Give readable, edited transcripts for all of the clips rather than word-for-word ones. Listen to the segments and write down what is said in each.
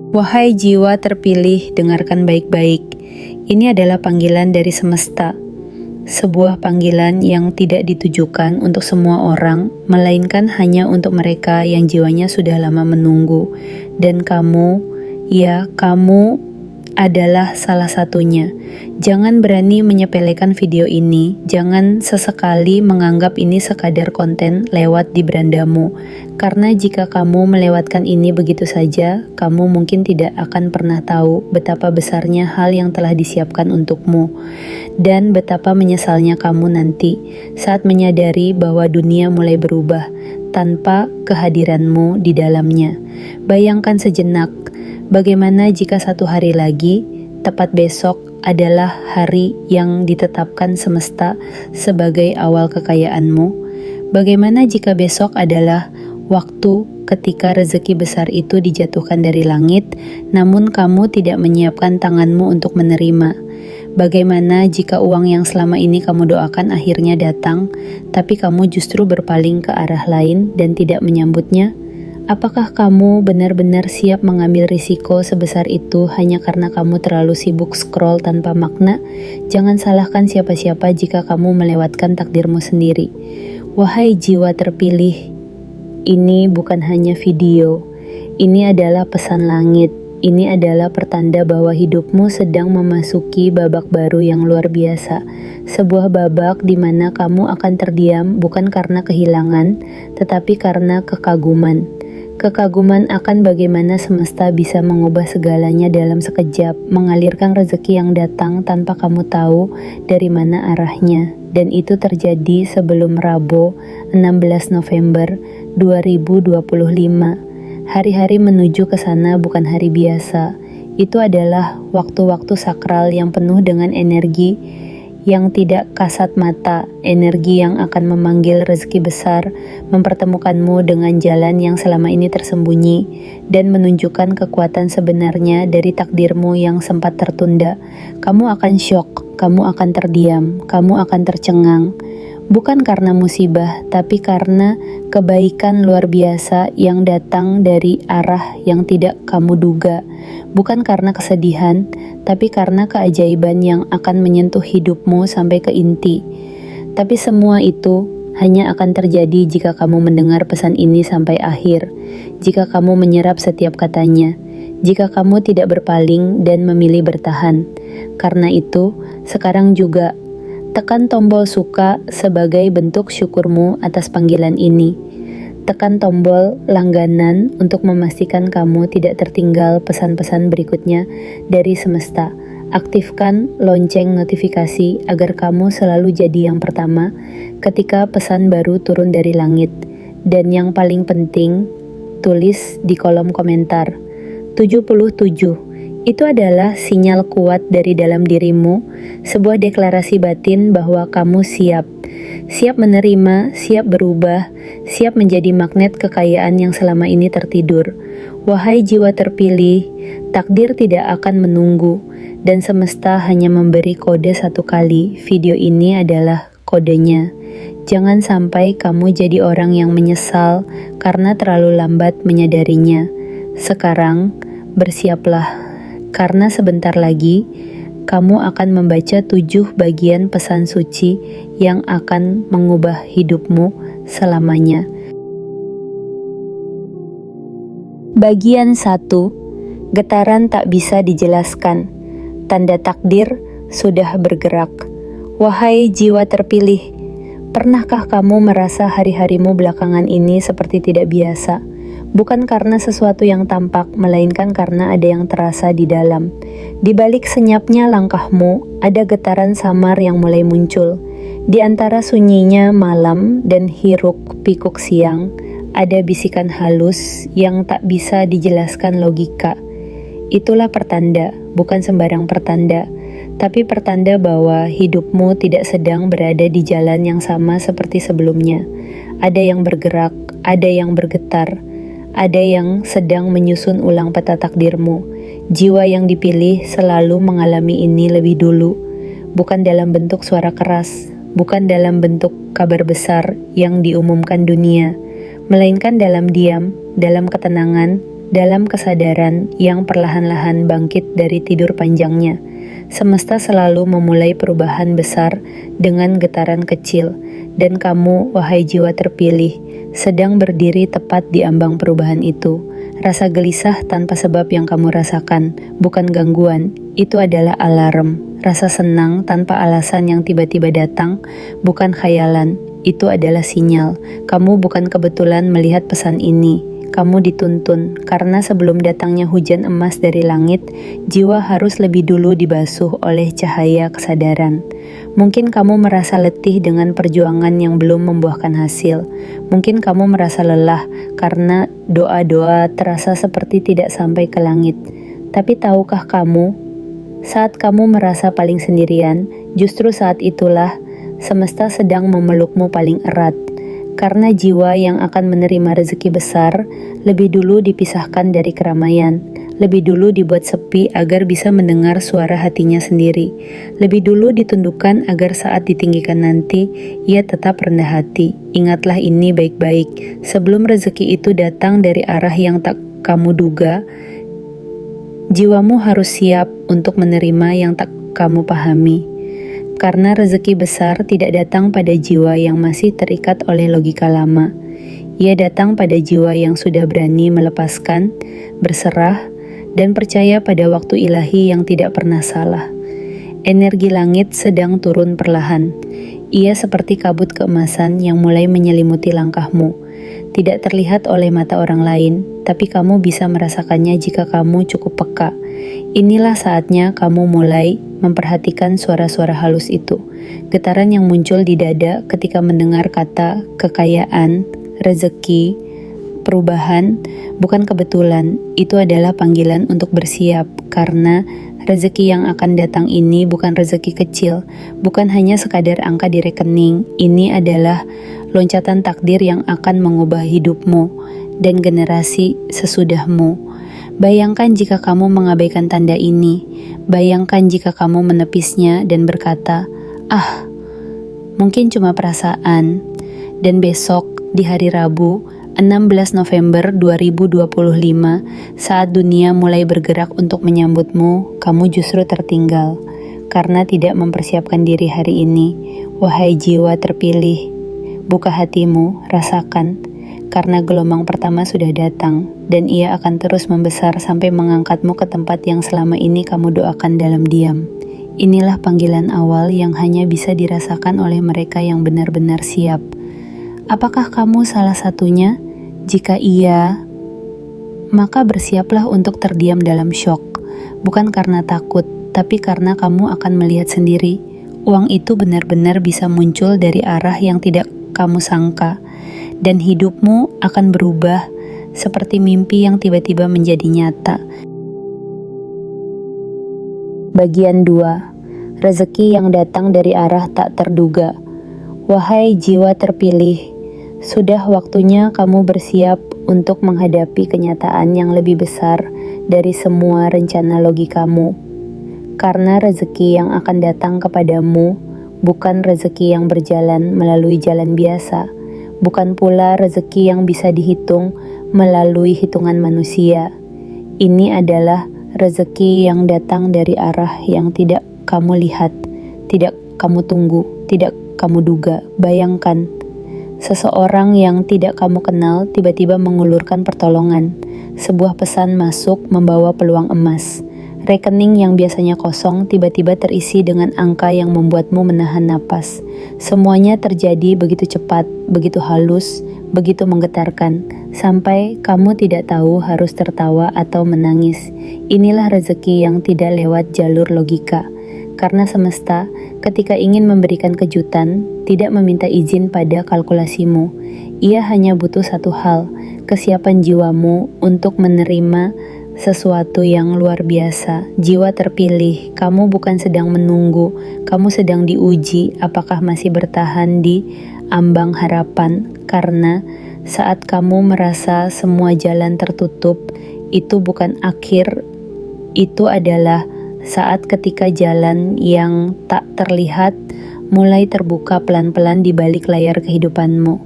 Wahai jiwa terpilih, dengarkan baik-baik. Ini adalah panggilan dari semesta. Sebuah panggilan yang tidak ditujukan untuk semua orang, melainkan hanya untuk mereka yang jiwanya sudah lama menunggu. Dan kamu, ya kamu adalah salah satunya. Jangan berani menyepelekan video ini. Jangan sesekali menganggap ini sekadar konten lewat di berandamu. Karena jika kamu melewatkan ini begitu saja, kamu mungkin tidak akan pernah tahu betapa besarnya hal yang telah disiapkan untukmu. Dan betapa menyesalnya kamu nanti saat menyadari bahwa dunia mulai berubah tanpa kehadiranmu di dalamnya. Bayangkan sejenak, bagaimana jika satu hari lagi, tepat besok adalah hari yang ditetapkan semesta sebagai awal kekayaanmu? Bagaimana jika besok adalah waktu ketika rezeki besar itu dijatuhkan dari langit, namun kamu tidak menyiapkan tanganmu untuk menerima? Bagaimana jika uang yang selama ini kamu doakan akhirnya datang, tapi kamu justru berpaling ke arah lain dan tidak menyambutnya? Apakah kamu benar-benar siap mengambil risiko sebesar itu hanya karena kamu terlalu sibuk scroll tanpa makna? Jangan salahkan siapa-siapa jika kamu melewatkan takdirmu sendiri. Wahai jiwa terpilih, ini bukan hanya video. Ini adalah pesan langit. Ini adalah pertanda bahwa hidupmu sedang memasuki babak baru yang luar biasa. Sebuah babak di mana kamu akan terdiam bukan karena kehilangan, tetapi karena kekaguman. Kekaguman akan bagaimana semesta bisa mengubah segalanya dalam sekejap, mengalirkan rezeki yang datang tanpa kamu tahu dari mana arahnya. Dan itu terjadi sebelum Rabu, 16 November 2025. Hari-hari menuju ke sana bukan hari biasa. Itu adalah waktu-waktu sakral yang penuh dengan energi yang tidak kasat mata, energi yang akan memanggil rezeki besar, mempertemukanmu dengan jalan yang selama ini tersembunyi, dan menunjukkan kekuatan sebenarnya dari takdirmu yang sempat tertunda. Kamu akan syok, kamu akan terdiam, kamu akan tercengang. Bukan karena musibah, tapi karena kebaikan luar biasa yang datang dari arah yang tidak kamu duga. Bukan karena kesedihan, tapi karena keajaiban yang akan menyentuh hidupmu sampai ke inti. Tapi semua itu hanya akan terjadi jika kamu mendengar pesan ini sampai akhir, jika kamu menyerap setiap katanya, jika kamu tidak berpaling dan memilih bertahan. Karena itu, sekarang juga tekan tombol suka sebagai bentuk syukurmu atas panggilan ini. Tekan tombol langganan untuk memastikan kamu tidak tertinggal pesan-pesan berikutnya dari semesta. Aktifkan lonceng notifikasi agar kamu selalu jadi yang pertama ketika pesan baru turun dari langit. Dan yang paling penting, tulis di kolom komentar 77. Itu adalah sinyal kuat dari dalam dirimu, sebuah deklarasi batin bahwa kamu siap. Siap menerima, siap berubah, siap menjadi magnet kekayaan yang selama ini tertidur. Wahai jiwa terpilih, takdir tidak akan menunggu, dan semesta hanya memberi kode satu kali. Video ini adalah kodenya. Jangan sampai kamu jadi orang yang menyesal karena terlalu lambat menyadarinya. Sekarang, bersiaplah. Karena sebentar lagi, kamu akan membaca 7 bagian pesan suci yang akan mengubah hidupmu selamanya. Bagian 1. Getaran tak bisa dijelaskan. Tanda takdir sudah bergerak. Wahai jiwa terpilih, pernahkah kamu merasa hari-harimu belakangan ini seperti tidak biasa? Bukan karena sesuatu yang tampak, melainkan karena ada yang terasa di dalam. Di balik senyapnya langkahmu, ada getaran samar yang mulai muncul. Di antara sunyinya malam dan hiruk-pikuk siang, ada bisikan halus yang tak bisa dijelaskan logika. Itulah pertanda, bukan sembarang pertanda, tapi pertanda bahwa hidupmu tidak sedang berada di jalan yang sama seperti sebelumnya. Ada yang bergerak, ada yang bergetar, ada yang sedang menyusun ulang peta takdirmu. Jiwa yang dipilih selalu mengalami ini lebih dulu, bukan dalam bentuk suara keras, bukan dalam bentuk kabar besar yang diumumkan dunia, melainkan dalam diam, dalam ketenangan, dalam kesadaran yang perlahan-lahan bangkit dari tidur panjangnya. Semesta selalu memulai perubahan besar dengan getaran kecil, dan kamu, wahai jiwa terpilih, sedang berdiri tepat di ambang perubahan itu. Rasa gelisah tanpa sebab yang kamu rasakan, bukan gangguan, itu adalah alarm. Rasa senang tanpa alasan yang tiba-tiba datang, bukan khayalan, itu adalah sinyal. Kamu bukan kebetulan melihat pesan ini. Kamu dituntun, karena sebelum datangnya hujan emas dari langit, jiwa harus lebih dulu dibasuh oleh cahaya kesadaran. Mungkin kamu merasa letih dengan perjuangan yang belum membuahkan hasil. Mungkin kamu merasa lelah karena doa-doa terasa seperti tidak sampai ke langit. Tapi tahukah kamu, saat kamu merasa paling sendirian, justru saat itulah semesta sedang memelukmu paling erat. Karena jiwa yang akan menerima rezeki besar lebih dulu dipisahkan dari keramaian, lebih dulu dibuat sepi agar bisa mendengar suara hatinya sendiri, lebih dulu ditundukkan agar saat ditinggikan nanti ia tetap rendah hati. Ingatlah ini baik-baik, sebelum rezeki itu datang dari arah yang tak kamu duga, jiwamu harus siap untuk menerima yang tak kamu pahami. Karena rezeki besar tidak datang pada jiwa yang masih terikat oleh logika lama. Ia datang pada jiwa yang sudah berani melepaskan, berserah, dan percaya pada waktu ilahi yang tidak pernah salah. Energi langit sedang turun perlahan. Ia seperti kabut keemasan yang mulai menyelimuti langkahmu. Tidak terlihat oleh mata orang lain, tapi kamu bisa merasakannya jika kamu cukup peka. Inilah saatnya kamu mulai memperhatikan suara-suara halus itu. Getaran yang muncul di dada ketika mendengar kata kekayaan, rezeki, perubahan, bukan kebetulan. Itu adalah panggilan untuk bersiap, karena rezeki yang akan datang ini bukan rezeki kecil, bukan hanya sekadar angka di rekening. Ini adalah loncatan takdir yang akan mengubah hidupmu dan generasi sesudahmu. Bayangkan jika kamu mengabaikan tanda ini. Bayangkan jika kamu menepisnya dan berkata, mungkin cuma perasaan. Dan besok di hari Rabu, 16 November 2025, saat dunia mulai bergerak untuk menyambutmu, kamu justru tertinggal. Karena tidak mempersiapkan diri hari ini. Wahai jiwa terpilih, buka hatimu, rasakan. Karena gelombang pertama sudah datang, dan ia akan terus membesar sampai mengangkatmu ke tempat yang selama ini kamu doakan dalam diam. Inilah panggilan awal yang hanya bisa dirasakan oleh mereka yang benar-benar siap. Apakah kamu salah satunya? Jika iya, maka bersiaplah untuk terdiam dalam syok. Bukan karena takut, tapi karena kamu akan melihat sendiri. Uang itu benar-benar bisa muncul dari arah yang tidak kamu sangka. Dan hidupmu akan berubah seperti mimpi yang tiba-tiba menjadi nyata. Bagian 2. Rezeki yang datang dari arah tak terduga. Wahai jiwa terpilih, sudah waktunya kamu bersiap untuk menghadapi kenyataan yang lebih besar dari semua rencana logikamu. Karena rezeki yang akan datang kepadamu bukan rezeki yang berjalan melalui jalan biasa. Bukan pula rezeki yang bisa dihitung melalui hitungan manusia. Ini adalah rezeki yang datang dari arah yang tidak kamu lihat, tidak kamu tunggu, tidak kamu duga. Bayangkan, seseorang yang tidak kamu kenal tiba-tiba mengulurkan pertolongan. Sebuah pesan masuk membawa peluang emas. Rekening yang biasanya kosong tiba-tiba terisi dengan angka yang membuatmu menahan napas. Semuanya terjadi begitu cepat, begitu halus, begitu menggetarkan, sampai kamu tidak tahu harus tertawa atau menangis. Inilah rezeki yang tidak lewat jalur logika. Karena semesta, ketika ingin memberikan kejutan, tidak meminta izin pada kalkulasimu. Ia hanya butuh satu hal, kesiapan jiwamu untuk menerima sesuatu yang luar biasa. Jiwa terpilih, kamu bukan sedang menunggu, kamu sedang diuji apakah masih bertahan di ambang harapan. Karena saat kamu merasa semua jalan tertutup, itu bukan akhir, itu adalah saat ketika jalan yang tak terlihat mulai terbuka pelan-pelan di balik layar kehidupanmu.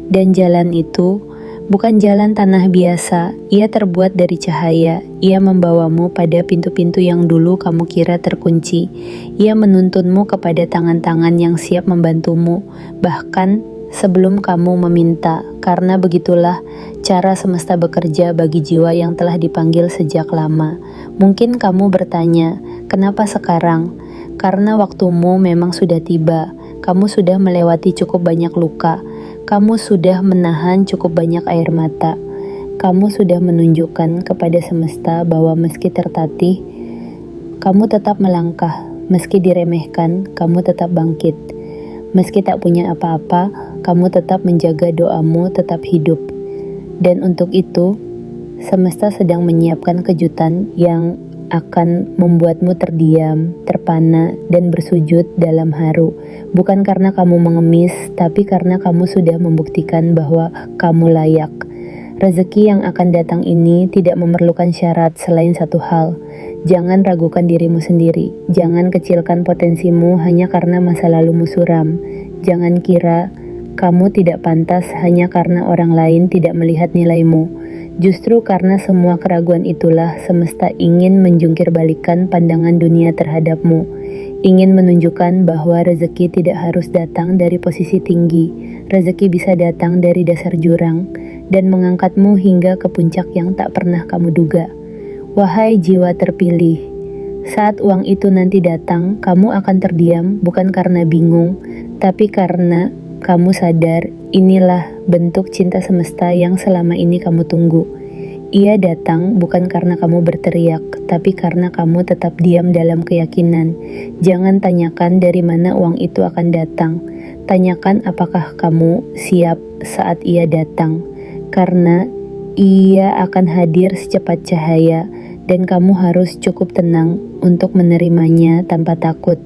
Dan jalan itu Bukan jalan tanah biasa, ia terbuat dari cahaya. Ia membawamu pada pintu-pintu yang dulu kamu kira terkunci. Ia menuntunmu kepada tangan-tangan yang siap membantumu, bahkan sebelum kamu meminta, karena begitulah cara semesta bekerja bagi jiwa yang telah dipanggil sejak lama. Mungkin kamu bertanya, kenapa sekarang? Karena waktumu memang sudah tiba. Kamu sudah melewati cukup banyak luka. Kamu sudah menahan cukup banyak air mata. Kamu sudah menunjukkan kepada semesta bahwa meski tertatih, kamu tetap melangkah. Meski diremehkan, kamu tetap bangkit. Meski tak punya apa-apa, kamu tetap menjaga doamu tetap hidup. Dan untuk itu, semesta sedang menyiapkan kejutan yang akan membuatmu terdiam, terpana, dan bersujud dalam haru. Bukan karena kamu mengemis, tapi karena kamu sudah membuktikan bahwa kamu layak. Rezeki yang akan datang ini tidak memerlukan syarat selain satu hal. Jangan ragukan dirimu sendiri. Jangan kecilkan potensimu hanya karena masa lalumu suram. Jangan kira kamu tidak pantas hanya karena orang lain tidak melihat nilaimu. Justru karena semua keraguan itulah semesta ingin menjungkir balikan pandangan dunia terhadapmu. Ingin menunjukkan bahwa rezeki tidak harus datang dari posisi tinggi. Rezeki bisa datang dari dasar jurang dan mengangkatmu hingga ke puncak yang tak pernah kamu duga. Wahai jiwa terpilih, saat uang itu nanti datang, kamu akan terdiam bukan karena bingung, tapi karena kamu sadar inilah bentuk cinta semesta yang selama ini kamu tunggu. Ia datang bukan karena kamu berteriak, tapi karena kamu tetap diam dalam keyakinan. Jangan tanyakan dari mana uang itu akan datang. Tanyakan apakah kamu siap saat ia datang. Karena ia akan hadir secepat cahaya dan kamu harus cukup tenang untuk menerimanya tanpa takut.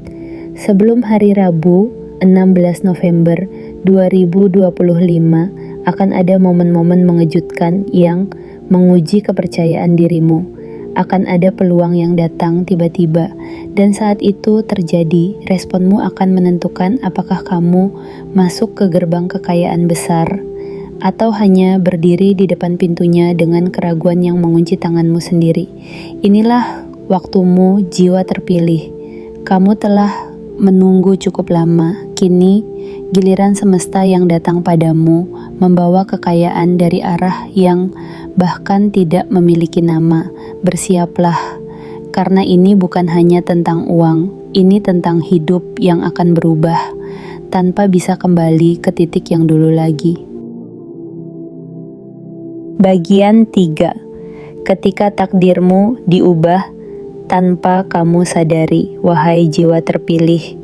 Sebelum hari Rabu, 16 November 2025 akan ada momen-momen mengejutkan yang menguji kepercayaan dirimu. Akan ada peluang yang datang tiba-tiba dan saat itu terjadi, responmu akan menentukan apakah kamu masuk ke gerbang kekayaan besar atau hanya berdiri di depan pintunya dengan keraguan yang mengunci tanganmu sendiri. Inilah waktumu, jiwa terpilih. Kamu telah menunggu cukup lama. Kini giliran semesta yang datang padamu membawa kekayaan dari arah yang bahkan tidak memiliki nama. Bersiaplah, karena ini bukan hanya tentang uang, ini tentang hidup yang akan berubah tanpa bisa kembali ke titik yang dulu lagi. Bagian 3. Ketika takdirmu diubah tanpa kamu sadari, wahai jiwa terpilih.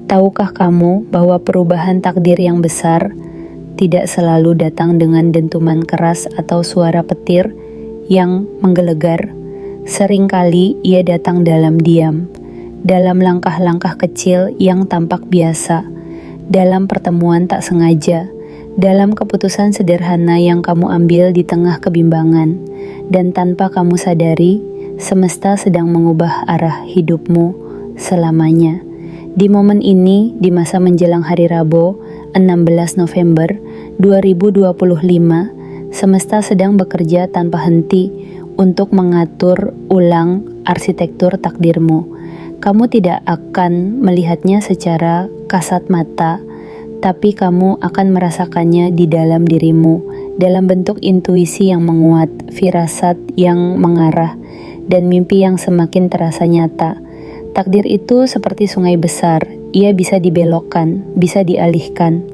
Tahukah kamu bahwa perubahan takdir yang besar tidak selalu datang dengan dentuman keras atau suara petir yang menggelegar? Seringkali ia datang dalam diam, dalam langkah-langkah kecil yang tampak biasa, dalam pertemuan tak sengaja, dalam keputusan sederhana yang kamu ambil di tengah kebimbangan, dan tanpa kamu sadari, semesta sedang mengubah arah hidupmu selamanya. Di momen ini, di masa menjelang hari Rabu, 16 November 2025, semesta sedang bekerja tanpa henti untuk mengatur ulang arsitektur takdirmu. Kamu tidak akan melihatnya secara kasat mata, tapi kamu akan merasakannya di dalam dirimu, dalam bentuk intuisi yang menguat, firasat yang mengarah, dan mimpi yang semakin terasa nyata. Takdir itu seperti sungai besar, ia bisa dibelokkan, bisa dialihkan.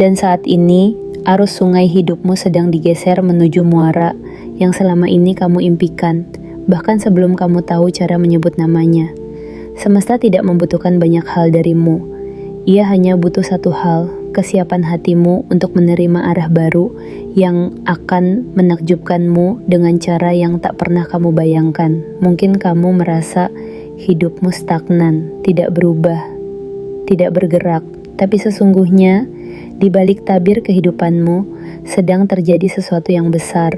Dan saat ini, arus sungai hidupmu sedang digeser menuju muara yang selama ini kamu impikan, bahkan sebelum kamu tahu cara menyebut namanya. Semesta tidak membutuhkan banyak hal darimu. Ia hanya butuh satu hal, kesiapan hatimu untuk menerima arah baru yang akan menakjubkanmu dengan cara yang tak pernah kamu bayangkan. Mungkin kamu merasa hidupmu stagnan, tidak berubah, tidak bergerak, tapi sesungguhnya di balik tabir kehidupanmu sedang terjadi sesuatu yang besar,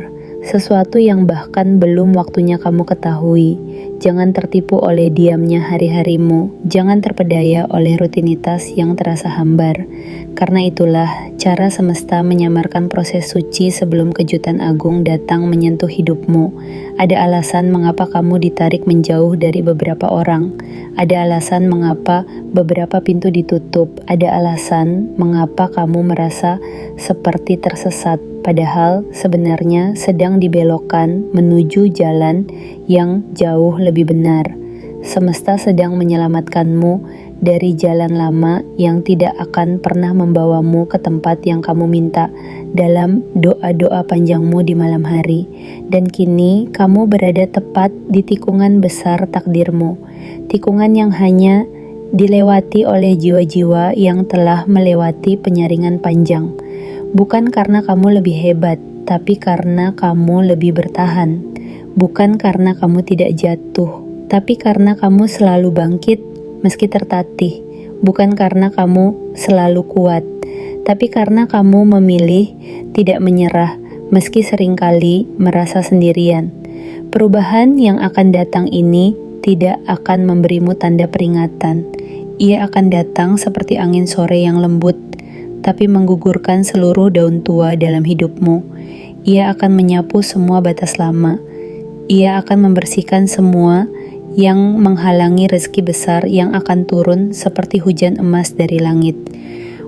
sesuatu yang bahkan belum waktunya kamu ketahui. Jangan tertipu oleh diamnya hari-harimu. Jangan terpedaya oleh rutinitas yang terasa hambar. Karena itulah cara semesta menyamarkan proses suci sebelum kejutan agung datang menyentuh hidupmu. Ada alasan mengapa kamu ditarik menjauh dari beberapa orang. Ada alasan mengapa beberapa pintu ditutup. Ada alasan mengapa kamu merasa seperti tersesat. Padahal sebenarnya sedang dibelokkan menuju jalan yang jauh lebih benar. Semesta sedang menyelamatkanmu dari jalan lama yang tidak akan pernah membawamu ke tempat yang kamu minta dalam doa-doa panjangmu di malam hari. Dan kini kamu berada tepat di tikungan besar takdirmu. Tikungan yang hanya dilewati oleh jiwa-jiwa yang telah melewati penyaringan panjang. Bukan karena kamu lebih hebat, tapi karena kamu lebih bertahan. Bukan karena kamu tidak jatuh, tapi karena kamu selalu bangkit meski tertatih. Bukan karena kamu selalu kuat, tapi karena kamu memilih tidak menyerah meski seringkali merasa sendirian. Perubahan yang akan datang ini tidak akan memberimu tanda peringatan. Ia akan datang seperti angin sore yang lembut, tapi menggugurkan seluruh daun tua dalam hidupmu. Ia akan menyapu semua batas lama. Ia akan membersihkan semua yang menghalangi rezeki besar yang akan turun seperti hujan emas dari langit.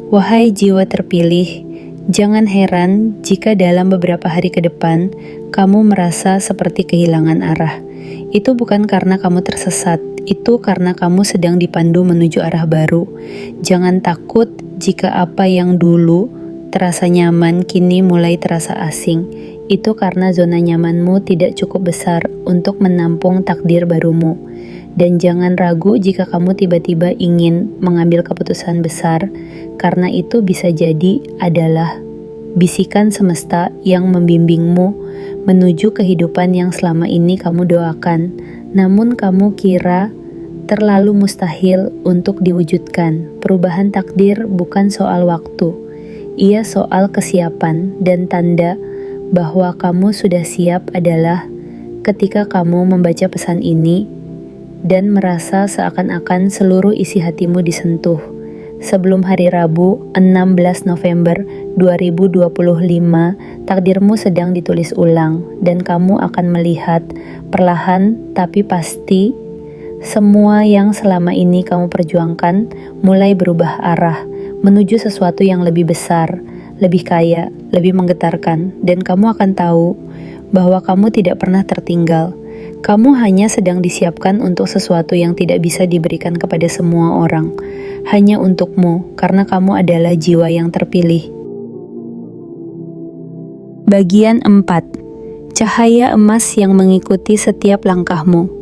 Wahai jiwa terpilih, jangan heran jika dalam beberapa hari ke depan kamu merasa seperti kehilangan arah. Itu bukan karena kamu tersesat, itu karena kamu sedang dipandu menuju arah baru. Jangan takut jika apa yang dulu terasa nyaman kini mulai terasa asing. Itu karena zona nyamanmu tidak cukup besar untuk menampung takdir barumu. Dan jangan ragu jika kamu tiba-tiba ingin mengambil keputusan besar, karena itu bisa jadi adalah bisikan semesta yang membimbingmu menuju kehidupan yang selama ini kamu doakan, namun kamu kira terlalu mustahil untuk diwujudkan. Perubahan takdir bukan soal waktu, ia soal kesiapan, dan tanda bahwa kamu sudah siap adalah ketika kamu membaca pesan ini dan merasa seakan-akan seluruh isi hatimu disentuh. Sebelum hari Rabu 16 November 2025, takdirmu sedang ditulis ulang dan kamu akan melihat perlahan tapi pasti semua yang selama ini kamu perjuangkan mulai berubah arah menuju sesuatu yang lebih besar, lebih kaya, lebih menggetarkan, dan kamu akan tahu bahwa kamu tidak pernah tertinggal. Kamu hanya sedang disiapkan untuk sesuatu yang tidak bisa diberikan kepada semua orang, hanya untukmu, karena kamu adalah jiwa yang terpilih. Bagian 4. Cahaya emas yang mengikuti setiap langkahmu.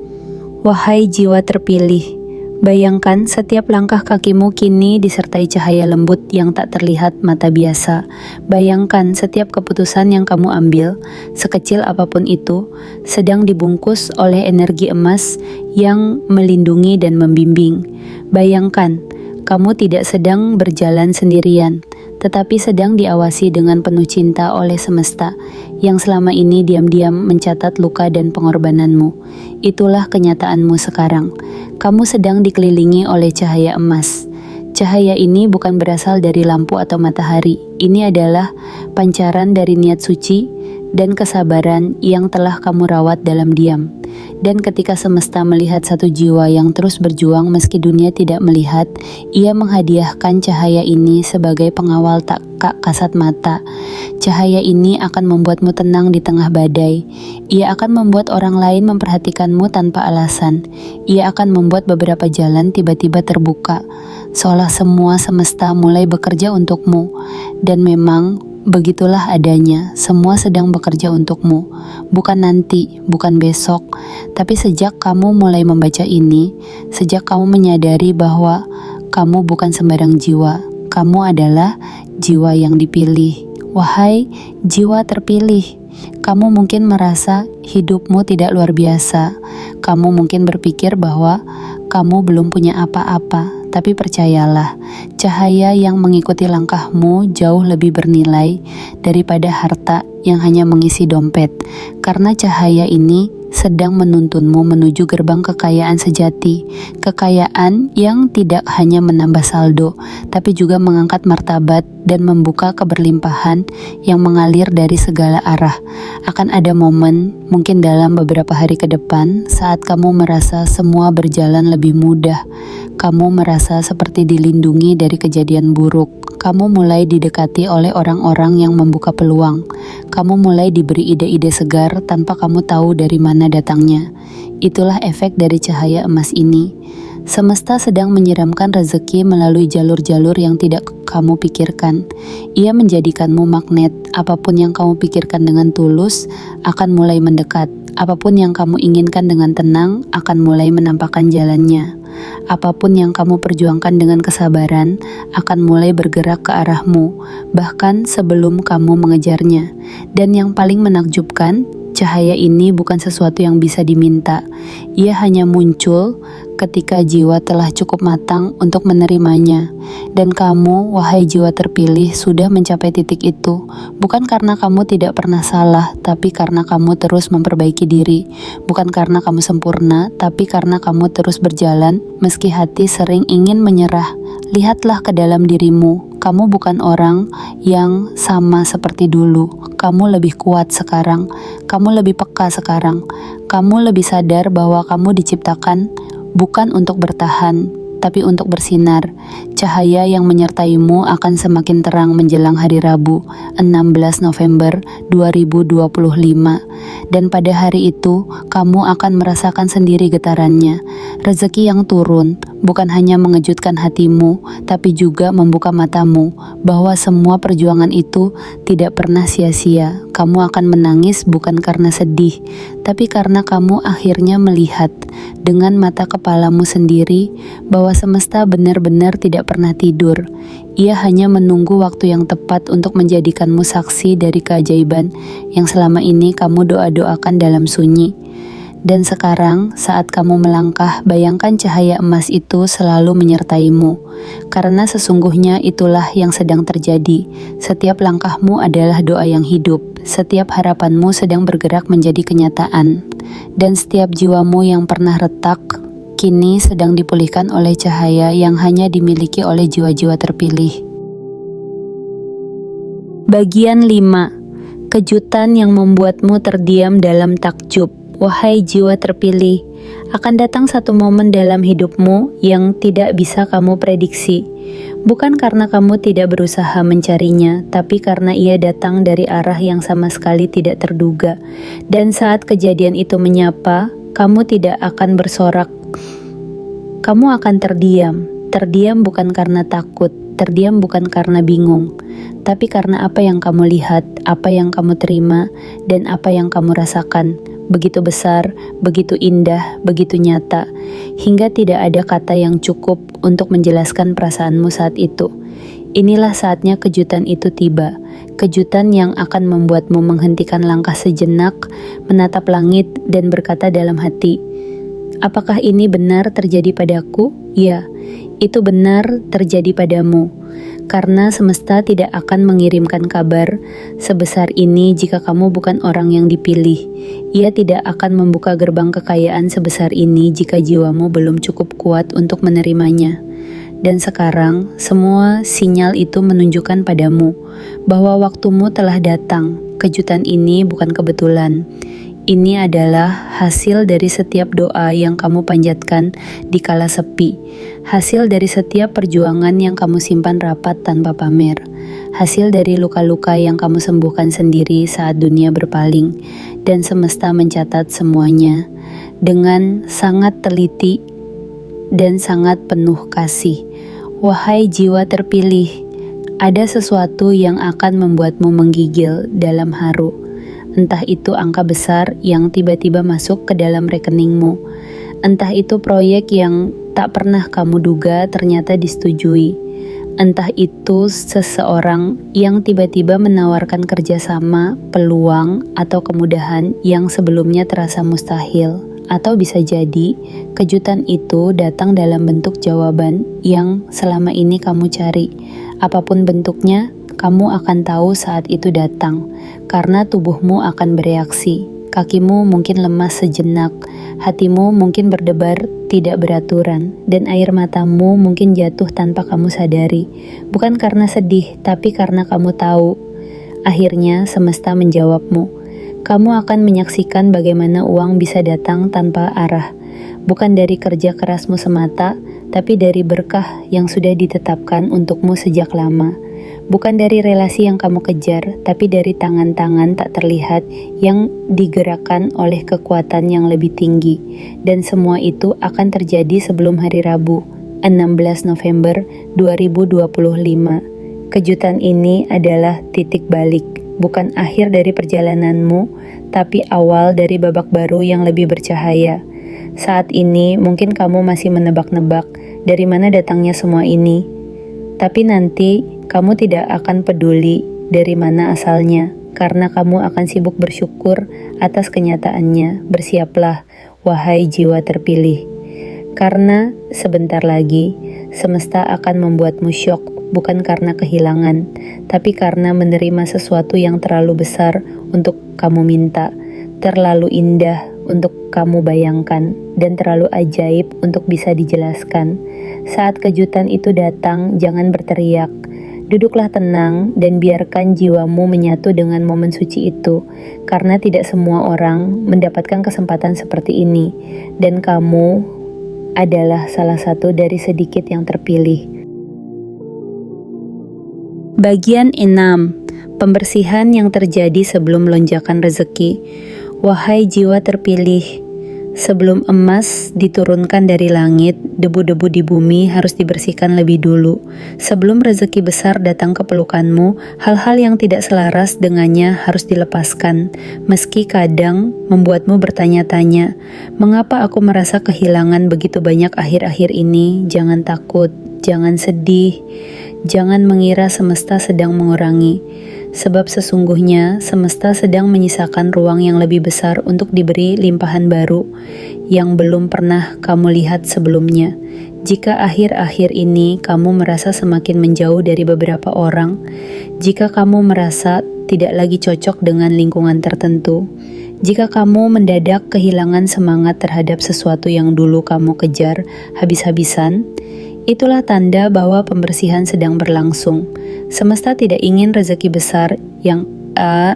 Wahai jiwa terpilih, bayangkan setiap langkah kakimu kini disertai cahaya lembut yang tak terlihat mata biasa. Bayangkan setiap keputusan yang kamu ambil, sekecil apapun itu, sedang dibungkus oleh energi emas yang melindungi dan membimbing. Bayangkan, kamu tidak sedang berjalan sendirian, tetapi sedang diawasi dengan penuh cinta oleh semesta yang selama ini diam-diam mencatat luka dan pengorbananmu. Itulah kenyataanmu sekarang. Kamu sedang dikelilingi oleh cahaya emas. Cahaya ini bukan berasal dari lampu atau matahari. Ini adalah pancaran dari niat suci dan kesabaran yang telah kamu rawat dalam diam. Dan ketika semesta melihat satu jiwa yang terus berjuang meski dunia tidak melihat, ia menghadiahkan cahaya ini sebagai pengawal tak kasat mata. Cahaya ini akan membuatmu tenang di tengah badai. Ia akan membuat orang lain memperhatikanmu tanpa alasan. Ia akan membuat beberapa jalan tiba-tiba terbuka, seolah semua semesta mulai bekerja untukmu. Dan memang begitulah adanya, semua sedang bekerja untukmu. Bukan nanti, bukan besok, tapi sejak kamu mulai membaca ini, sejak kamu menyadari bahwa kamu bukan sembarang jiwa, kamu adalah jiwa yang dipilih. Wahai jiwa terpilih, kamu mungkin merasa hidupmu tidak luar biasa. Kamu mungkin berpikir bahwa kamu belum punya apa-apa, tapi percayalah, cahaya yang mengikuti langkahmu jauh lebih bernilai daripada harta yang hanya mengisi dompet. Karena cahaya ini sedang menuntunmu menuju gerbang kekayaan sejati. Kekayaan yang tidak hanya menambah saldo, tapi juga mengangkat martabat dan membuka keberlimpahan yang mengalir dari segala arah. Akan ada momen, mungkin dalam beberapa hari ke depan, saat kamu merasa semua berjalan lebih mudah. Kamu merasa seperti dilindungi dari kejadian buruk. Kamu mulai didekati oleh orang-orang yang membuka peluang. Kamu mulai diberi ide-ide segar tanpa kamu tahu dari mana datangnya. Itulah efek dari cahaya emas ini. Semesta sedang menyiramkan rezeki melalui jalur-jalur yang tidak kamu pikirkan. Ia menjadikanmu magnet. Apapun yang kamu pikirkan dengan tulus akan mulai mendekat. Apapun yang kamu inginkan dengan tenang akan mulai menampakkan jalannya. Apapun yang kamu perjuangkan dengan kesabaran akan mulai bergerak ke arahmu, bahkan sebelum kamu mengejarnya. Dan yang paling menakjubkan, cahaya ini bukan sesuatu yang bisa diminta. Ia hanya muncul ketika jiwa telah cukup matang untuk menerimanya. Dan kamu, wahai jiwa terpilih, sudah mencapai titik itu. Bukan karena kamu tidak pernah salah, tapi karena kamu terus memperbaiki diri. Bukan karena kamu sempurna, tapi karena kamu terus berjalan, meski hati sering ingin menyerah. Lihatlah ke dalam dirimu. Kamu bukan orang yang sama seperti dulu. Kamu lebih kuat sekarang. Kamu lebih peka sekarang. Kamu lebih sadar bahwa kamu diciptakan bukan untuk bertahan, tapi untuk bersinar. Cahaya yang menyertaimu akan semakin terang menjelang hari Rabu, 16 November 2025. Dan pada hari itu, kamu akan merasakan sendiri getarannya. Rezeki yang turun bukan hanya mengejutkan hatimu, tapi juga membuka matamu bahwa semua perjuangan itu tidak pernah sia-sia. Kamu akan menangis bukan karena sedih, tapi karena kamu akhirnya melihat dengan mata kepalamu sendiri bahwa semesta benar-benar tidak pernah tidur. Ia hanya menunggu waktu yang tepat untuk menjadikanmu saksi dari keajaiban yang selama ini kamu doa-doakan dalam sunyi. Dan sekarang, saat kamu melangkah, bayangkan cahaya emas itu selalu menyertaimu. Karena sesungguhnya itulah yang sedang terjadi. Setiap langkahmu adalah doa yang hidup. Setiap harapanmu sedang bergerak menjadi kenyataan. Dan setiap jiwamu yang pernah retak, kini sedang dipulihkan oleh cahaya yang hanya dimiliki oleh jiwa-jiwa terpilih. Bagian 5. Kejutan yang membuatmu terdiam dalam takjub. Wahai jiwa terpilih, akan datang satu momen dalam hidupmu yang tidak bisa kamu prediksi. Bukan karena kamu tidak berusaha mencarinya, tapi karena ia datang dari arah yang sama sekali tidak terduga. Dan saat kejadian itu menyapa, kamu tidak akan bersorak. Kamu akan terdiam. Terdiam bukan karena takut, terdiam bukan karena bingung, tapi karena apa yang kamu lihat, apa yang kamu terima, dan apa yang kamu rasakan. Begitu besar, begitu indah, begitu nyata, hingga tidak ada kata yang cukup untuk menjelaskan perasaanmu saat itu. Inilah saatnya kejutan itu tiba, kejutan yang akan membuatmu menghentikan langkah sejenak, menatap langit dan berkata dalam hati, apakah ini benar terjadi padaku? Ya, itu benar terjadi padamu. Karena semesta tidak akan mengirimkan kabar sebesar ini jika kamu bukan orang yang dipilih. Ia tidak akan membuka gerbang kekayaan sebesar ini jika jiwamu belum cukup kuat untuk menerimanya. Dan sekarang, semua sinyal itu menunjukkan padamu bahwa waktumu telah datang. Kejutan ini bukan kebetulan. Ini adalah hasil dari setiap doa yang kamu panjatkan di kala sepi. Hasil dari setiap perjuangan yang kamu simpan rapat tanpa pamer. Hasil dari luka-luka yang kamu sembuhkan sendiri saat dunia berpaling. Dan semesta mencatat semuanya dengan sangat teliti dan sangat penuh kasih. Wahai jiwa terpilih, ada sesuatu yang akan membuatmu menggigil dalam haru. Entah itu angka besar yang tiba-tiba masuk ke dalam rekeningmu. Entah itu proyek yang tak pernah kamu duga ternyata disetujui. Entah itu seseorang yang tiba-tiba menawarkan kerjasama, peluang, atau kemudahan yang sebelumnya terasa mustahil. Atau bisa jadi, kejutan itu datang dalam bentuk jawaban yang selama ini kamu cari. Apapun bentuknya, kamu akan tahu saat itu datang, karena tubuhmu akan bereaksi, Kakimu mungkin lemas sejenak, hatimu mungkin berdebar tidak beraturan, dan air matamu mungkin jatuh tanpa kamu sadari. Bukan karena sedih, tapi karena kamu tahu. Akhirnya semesta menjawabmu. Kamu akan menyaksikan bagaimana uang bisa datang tanpa arah. Bukan dari kerja kerasmu semata, tapi dari berkah yang sudah ditetapkan untukmu sejak lama. Bukan dari relasi yang kamu kejar, tapi dari tangan-tangan tak terlihat yang digerakkan oleh kekuatan yang lebih tinggi. Dan semua itu akan terjadi sebelum hari Rabu, 16 November 2025. Kejutan ini adalah titik balik, bukan akhir dari perjalananmu, tapi awal dari babak baru yang lebih bercahaya. Saat ini mungkin kamu masih menebak-nebak dari mana datangnya semua ini. Tapi nanti kamu tidak akan peduli dari mana asalnya, karena kamu akan sibuk bersyukur atas kenyataannya. Bersiaplah, wahai jiwa terpilih. Karena sebentar lagi, semesta akan membuatmu syok, bukan karena kehilangan, tapi karena menerima sesuatu yang terlalu besar untuk kamu minta, terlalu indah untuk kamu bayangkan, dan terlalu ajaib untuk bisa dijelaskan. Saat kejutan itu datang, jangan berteriak. Duduklah tenang dan biarkan jiwamu menyatu dengan momen suci itu, karena tidak semua orang mendapatkan kesempatan seperti ini, dan kamu adalah salah satu dari sedikit yang terpilih. Bagian 6. Pembersihan yang terjadi sebelum lonjakan rezeki. Wahai jiwa terpilih, sebelum emas diturunkan dari langit, debu-debu di bumi harus dibersihkan lebih dulu. Sebelum rezeki besar datang ke pelukanmu, hal-hal yang tidak selaras dengannya harus dilepaskan. Meski kadang membuatmu bertanya-tanya, mengapa aku merasa kehilangan begitu banyak akhir-akhir ini? Jangan takut, jangan sedih, jangan mengira semesta sedang mengurangi. Sebab sesungguhnya semesta sedang menyisakan ruang yang lebih besar untuk diberi limpahan baru yang belum pernah kamu lihat sebelumnya. Jika akhir-akhir ini kamu merasa semakin menjauh dari beberapa orang, jika kamu merasa tidak lagi cocok dengan lingkungan tertentu, jika kamu mendadak kehilangan semangat terhadap sesuatu yang dulu kamu kejar habis-habisan, itulah tanda bahwa pembersihan sedang berlangsung. Semesta tidak ingin rezeki besar yang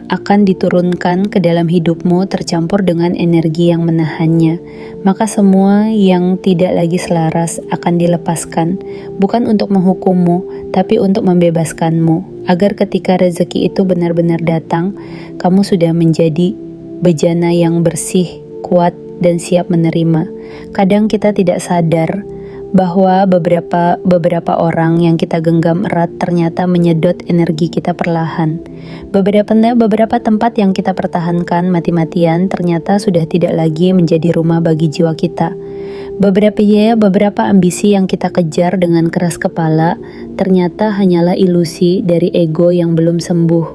akan diturunkan ke dalam hidupmu tercampur dengan energi yang menahannya. Maka semua yang tidak lagi selaras akan dilepaskan, bukan untuk menghukummu, tapi untuk membebaskanmu, agar ketika rezeki itu benar-benar datang, kamu sudah menjadi bejana yang bersih, kuat, dan siap menerima. Kadang kita tidak sadar bahwa beberapa orang yang kita genggam erat ternyata menyedot energi kita perlahan. Beberapa tempat yang kita pertahankan mati-matian ternyata sudah tidak lagi menjadi rumah bagi jiwa kita. Beberapa ambisi yang kita kejar dengan keras kepala ternyata hanyalah ilusi dari ego yang belum sembuh.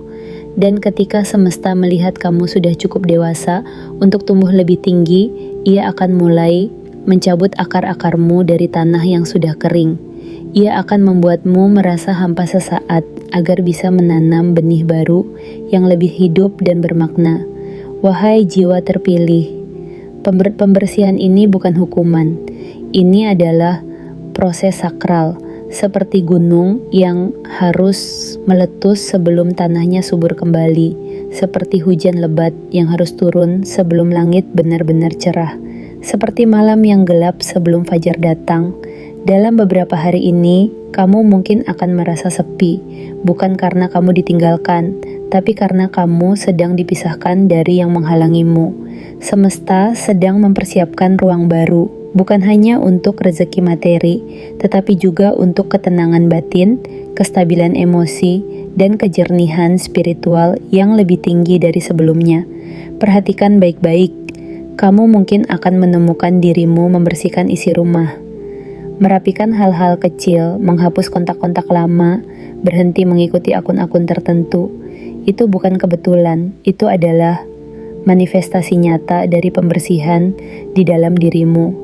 Dan ketika semesta melihat kamu sudah cukup dewasa untuk tumbuh lebih tinggi, ia akan mulai mencabut akar-akarmu dari tanah yang sudah kering. Ia akan membuatmu merasa hampa sesaat agar bisa menanam benih baru yang lebih hidup dan bermakna. Wahai jiwa terpilih, pembersihan ini bukan hukuman. Ini adalah proses sakral, seperti gunung yang harus meletus sebelum tanahnya subur kembali, seperti hujan lebat yang harus turun sebelum langit benar-benar cerah. Seperti malam yang gelap sebelum fajar datang, dalam beberapa hari ini, kamu mungkin akan merasa sepi, bukan karena kamu ditinggalkan, tapi karena kamu sedang dipisahkan dari yang menghalangimu. Semesta sedang mempersiapkan ruang baru, bukan hanya untuk rezeki materi, tetapi juga untuk ketenangan batin, kestabilan emosi, dan kejernihan spiritual yang lebih tinggi dari sebelumnya. Perhatikan baik-baik. Kamu mungkin akan menemukan dirimu membersihkan isi rumah, merapikan hal-hal kecil, menghapus kontak-kontak lama, berhenti mengikuti akun-akun tertentu. Itu bukan kebetulan, itu adalah manifestasi nyata dari pembersihan di dalam dirimu.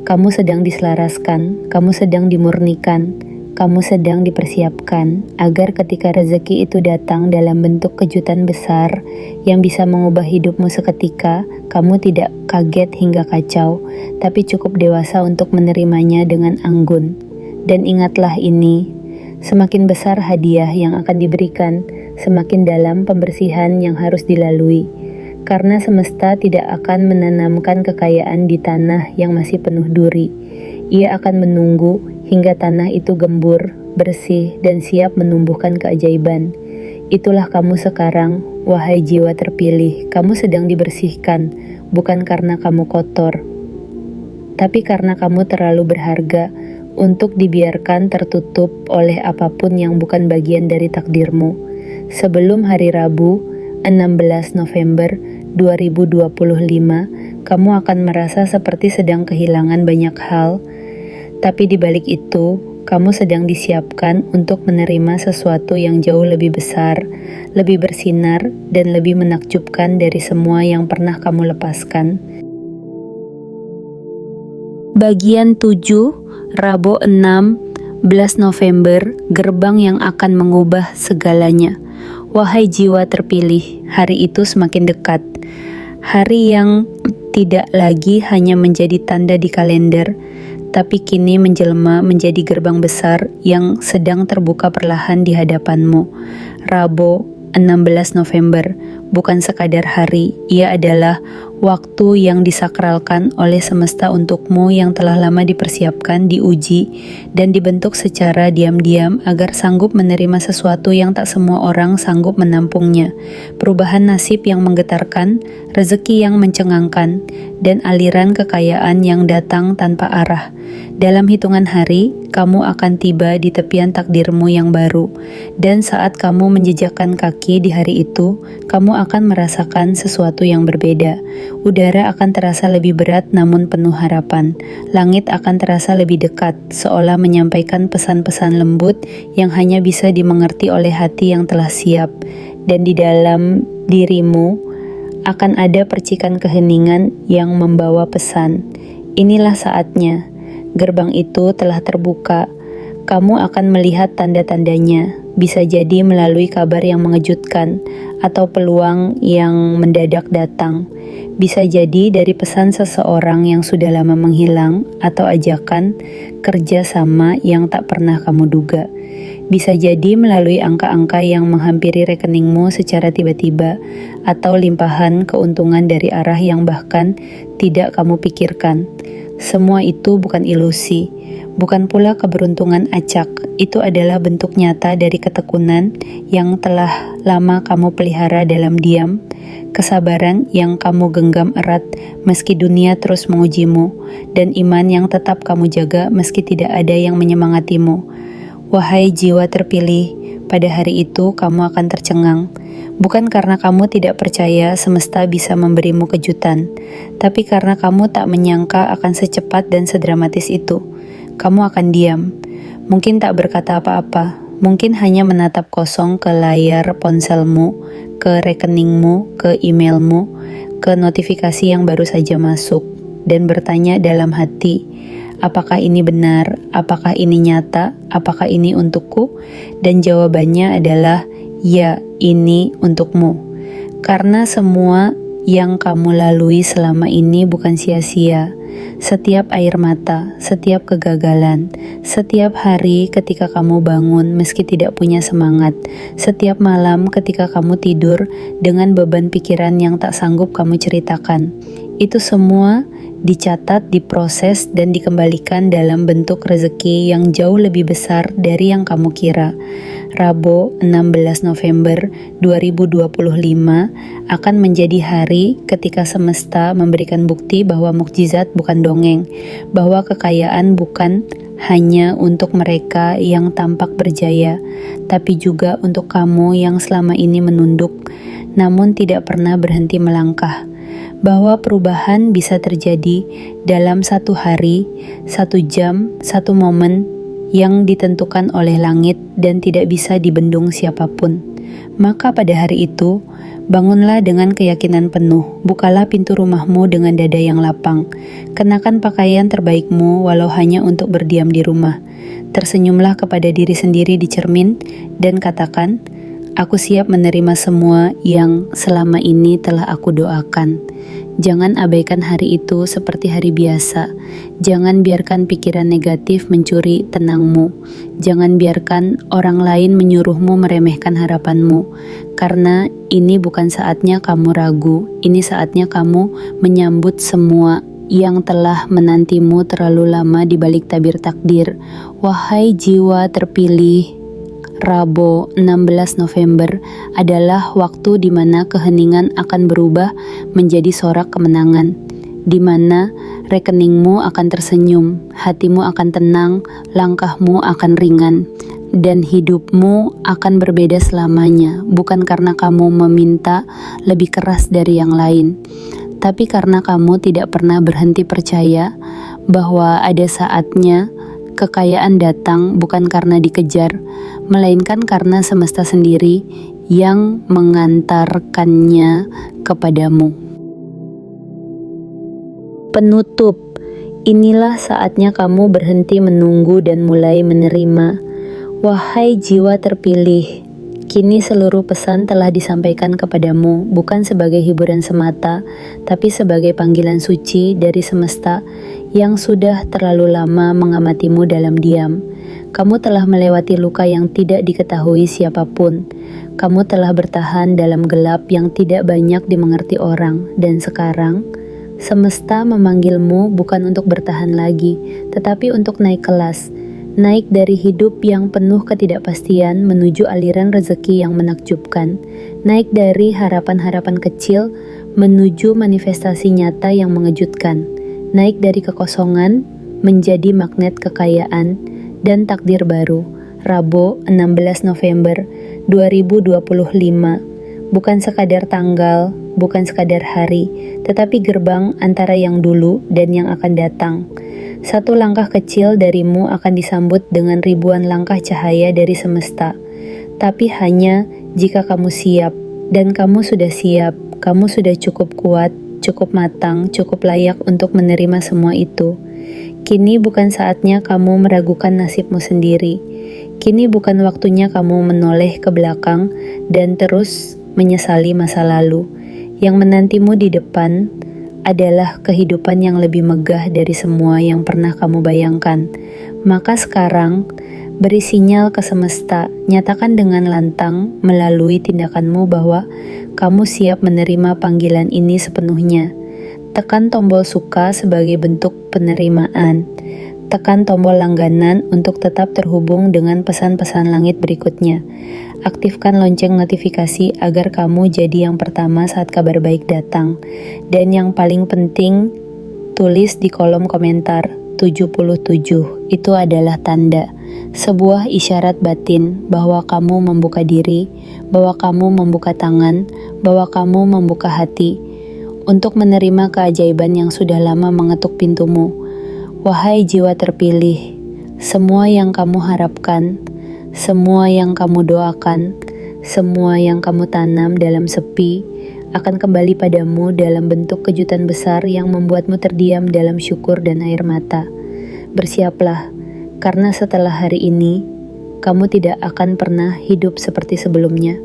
Kamu sedang diselaraskan, kamu sedang dimurnikan, kamu sedang dipersiapkan agar ketika rezeki itu datang dalam bentuk kejutan besar yang bisa mengubah hidupmu seketika, kamu tidak kaget hingga kacau, tapi cukup dewasa untuk menerimanya dengan anggun. Dan ingatlah ini, semakin besar hadiah yang akan diberikan, semakin dalam pembersihan yang harus dilalui. Karena semesta tidak akan menanamkan kekayaan di tanah yang masih penuh duri. Ia akan menunggu hingga tanah itu gembur, bersih, dan siap menumbuhkan keajaiban. Itulah kamu sekarang, wahai jiwa terpilih. Kamu sedang dibersihkan, bukan karena kamu kotor, tapi karena kamu terlalu berharga untuk dibiarkan tertutup oleh apapun yang bukan bagian dari takdirmu. Sebelum hari Rabu, 16 November 2025, kamu akan merasa seperti sedang kehilangan banyak hal, tapi di balik itu, kamu sedang disiapkan untuk menerima sesuatu yang jauh lebih besar, lebih bersinar, dan lebih menakjubkan dari semua yang pernah kamu lepaskan. Bagian 7, Rabu 16 November, gerbang yang akan mengubah segalanya. Wahai jiwa terpilih, hari itu semakin dekat. Hari yang tidak lagi hanya menjadi tanda di kalender, tapi kini menjelma menjadi gerbang besar yang sedang terbuka perlahan di hadapanmu. Rabu 16 November bukan sekadar hari, ia adalah waktu yang disakralkan oleh semesta untukmu yang telah lama dipersiapkan, diuji, dan dibentuk secara diam-diam agar sanggup menerima sesuatu yang tak semua orang sanggup menampungnya. Perubahan nasib yang menggetarkan, rezeki yang mencengangkan, dan aliran kekayaan yang datang tanpa arah. Dalam hitungan hari, kamu akan tiba di tepian takdirmu yang baru, dan saat kamu menjejakkan kaki di hari itu, kamu akan merasakan sesuatu yang berbeda. Udara akan terasa lebih berat namun penuh harapan. Langit akan terasa lebih dekat, seolah menyampaikan pesan-pesan lembut yang hanya bisa dimengerti oleh hati yang telah siap. Dan di dalam dirimu akan ada percikan keheningan yang membawa pesan. Inilah saatnya. Gerbang itu telah terbuka. Kamu akan melihat tanda-tandanya, bisa jadi melalui kabar yang mengejutkan atau peluang yang mendadak datang. Bisa jadi dari pesan seseorang yang sudah lama menghilang atau ajakan kerja sama yang tak pernah kamu duga. Bisa jadi melalui angka-angka yang menghampiri rekeningmu secara tiba-tiba atau limpahan keuntungan dari arah yang bahkan tidak kamu pikirkan. Semua itu bukan ilusi, bukan pula keberuntungan acak. Itu adalah bentuk nyata dari ketekunan yang telah lama kamu pelihara dalam diam, kesabaran yang kamu genggam erat meski dunia terus mengujimu, dan iman yang tetap kamu jaga meski tidak ada yang menyemangatimu. Wahai jiwa terpilih, pada hari itu kamu akan tercengang. Bukan karena kamu tidak percaya semesta bisa memberimu kejutan, tapi karena kamu tak menyangka akan secepat dan sedramatis itu. Kamu akan diam, mungkin tak berkata apa-apa, mungkin hanya menatap kosong ke layar ponselmu, ke rekeningmu, ke emailmu, ke notifikasi yang baru saja masuk, dan bertanya dalam hati, apakah ini benar? Apakah ini nyata? Apakah ini untukku? Dan jawabannya adalah, ya, ini untukmu. Karena semua yang kamu lalui selama ini bukan sia-sia. Setiap air mata, setiap kegagalan, setiap hari ketika kamu bangun meski tidak punya semangat, setiap malam ketika kamu tidur dengan beban pikiran yang tak sanggup kamu ceritakan. Itu semua dicatat, diproses, dan dikembalikan dalam bentuk rezeki yang jauh lebih besar dari yang kamu kira. Rabu 16 November 2025 akan menjadi hari ketika semesta memberikan bukti bahwa mukjizat bukan dongeng, bahwa kekayaan bukan hanya untuk mereka yang tampak berjaya, tapi juga untuk kamu yang selama ini menunduk, namun tidak pernah berhenti melangkah. Bahwa perubahan bisa terjadi dalam satu hari, 1 jam, 1 momen yang ditentukan oleh langit dan tidak bisa dibendung siapapun. Maka pada hari itu, bangunlah dengan keyakinan penuh, bukalah pintu rumahmu dengan dada yang lapang, kenakan pakaian terbaikmu walau hanya untuk berdiam di rumah. Tersenyumlah kepada diri sendiri di cermin dan katakan, aku siap menerima semua yang selama ini telah aku doakan. Jangan abaikan hari itu seperti hari biasa. Jangan biarkan pikiran negatif mencuri tenangmu. Jangan biarkan orang lain menyuruhmu meremehkan harapanmu. Karena ini bukan saatnya kamu ragu. Ini saatnya kamu menyambut semua yang telah menantimu terlalu lama di balik tabir takdir. Wahai jiwa terpilih, Rabu 16 November adalah waktu di mana keheningan akan berubah menjadi sorak kemenangan, di mana rekeningmu akan tersenyum, hatimu akan tenang, langkahmu akan ringan, dan hidupmu akan berbeda selamanya, bukan karena kamu meminta lebih keras dari yang lain, tapi karena kamu tidak pernah berhenti percaya bahwa ada saatnya kekayaan datang bukan karena dikejar, melainkan karena semesta sendiri yang mengantarkannya kepadamu. Penutup, inilah saatnya kamu berhenti menunggu dan mulai menerima. Wahai jiwa terpilih, kini seluruh pesan telah disampaikan kepadamu, bukan sebagai hiburan semata, tapi sebagai panggilan suci dari semesta yang sudah terlalu lama mengamatimu dalam diam. Kamu telah melewati luka yang tidak diketahui siapapun. Kamu telah bertahan dalam gelap yang tidak banyak dimengerti orang, dan sekarang semesta memanggilmu bukan untuk bertahan lagi, tetapi untuk naik kelas. Naik dari hidup yang penuh ketidakpastian menuju aliran rezeki yang menakjubkan. Naik dari harapan-harapan kecil menuju manifestasi nyata yang mengejutkan. Naik dari kekosongan menjadi magnet kekayaan dan takdir baru. Rabu 16 November 2025. Bukan sekadar tanggal, bukan sekadar hari, tetapi gerbang antara yang dulu dan yang akan datang. Satu langkah kecil darimu akan disambut dengan ribuan langkah cahaya dari semesta. Tapi hanya jika kamu siap, dan kamu sudah siap, kamu sudah cukup kuat, cukup matang, cukup layak untuk menerima semua itu. Kini bukan saatnya kamu meragukan nasibmu sendiri. Kini bukan waktunya kamu menoleh ke belakang dan terus menyesali masa lalu. Yang menantimu di depan adalah kehidupan yang lebih megah dari semua yang pernah kamu bayangkan. Maka sekarang, beri sinyal ke semesta, nyatakan dengan lantang melalui tindakanmu bahwa kamu siap menerima panggilan ini sepenuhnya. Tekan tombol suka sebagai bentuk penerimaan. Tekan tombol langganan untuk tetap terhubung dengan pesan-pesan langit berikutnya. Aktifkan lonceng notifikasi agar kamu jadi yang pertama saat kabar baik datang. Dan yang paling penting, tulis di kolom komentar 77. Itu adalah tanda, sebuah isyarat batin bahwa kamu membuka diri, bahwa kamu membuka tangan, bahwa kamu membuka hati untuk menerima keajaiban yang sudah lama mengetuk pintumu. Wahai jiwa terpilih, semua yang kamu harapkan, semua yang kamu doakan, semua yang kamu tanam dalam sepi akan kembali padamu dalam bentuk kejutan besar yang membuatmu terdiam dalam syukur dan air mata. Bersiaplah, karena setelah hari ini, kamu tidak akan pernah hidup seperti sebelumnya.